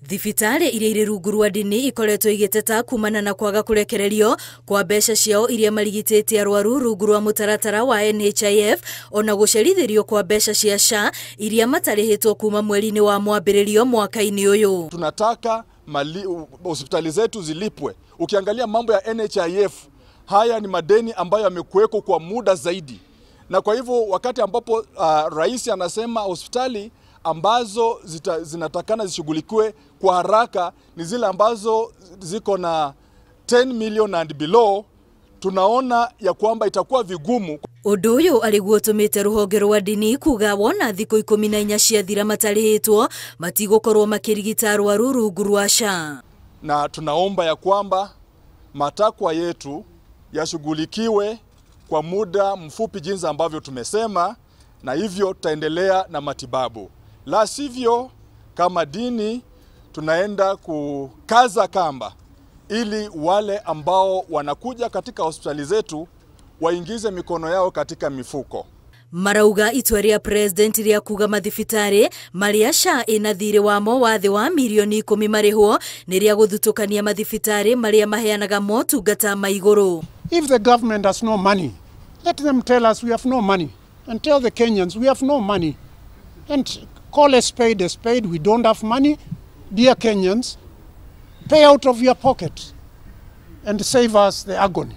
Thibitari iria iri rungu rwa ndini ikoretwo igiteta kumana na kwaga kurekererio kwa mbeca ciao iria marigitĩtie arwaru rungu rwa mutaratara wa NHIF ona gucerithirio kwa mbeca cia SHA iria matarĩhĩtwo kuma mweri-inĩ wa mwambĩrĩrio mwaka-inĩ ũyũ. Tunataka hospitali zetu zilipwe. Ukiangalia mambo ya NHIF, haya ni madeni ambayo yamekuweko kwa muda zaidi. Na kwa hivyo wakati ambapo rais anasema hospitali ambazo zinatakana zishughulikiwe kwa haraka ni zile ambazo ziko na 10 million and below, tunaona ya kwamba itakuwa vigumu. Ũndũ ũyũ arĩguo ũtũmĩte rũhonge rwa ndini kuga wona thikũ 14 ciathira matarĩhĩtwo matigũkorwo makĩrigita arwaru rungu rwa SHA. Na tunaomba ya kwamba matakwa yetu yashughulikiwe kwa muda mfupi jinsi ambavyo tumesema, na hivyo tutaendelea na matibabu. La sivyo, kama dini tunaenda kukaza kamba ili wale ambao wanakuja katika hospitali zetu waingize mikono yao katika mifuko. Marauga itua rĩa president rĩa kuga mathibitari marĩa SHA ina thirĩ wamo wa thĩ wa mirioni 10 marĩhwo nĩ rĩa gũthutũkania mathibitari marĩa maheanaga motungata ma igũrũ. If the government has no money, let them tell us we have no money, and tell the Kenyans we have no money, and call a spade, we don't have money. Dear Kenyans, pay out of your pocket and save us the agony.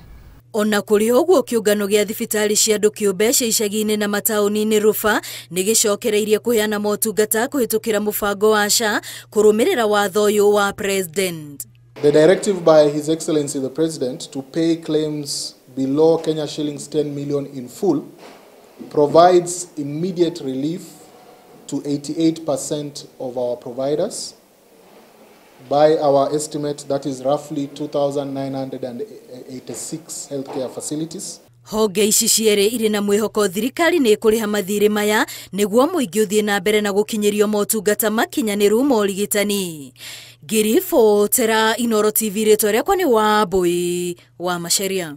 Ona kũrĩ ũguo kĩũngano gĩa thibitari cia andũ kĩũmbe cia icagi-inĩ na mataũni-inĩ RUFA nĩ gĩcokereirie kũheana motungata kũhĩtũkĩra mũbango wa SHA kũrũmĩrĩra watho ũyũ wa president. The directive by His Excellency the President to pay claims below Kenya shillings 10 million in full provides immediate relief to 88% of our providers. By our estimate, that is roughly 2,986 healthcare facilities. Honge ici cierĩ irĩ na mwĩhoko thirikari nĩ kũrĩha mathirĩ maya nĩguo mũingĩ ũthiĩ na mbere na gũkinyĩrio motungata makinyanĩru ma ũrigitani. Ngiribotera Inooro TV, rĩtwa rĩakwa nĩ Wambui wa Macharia.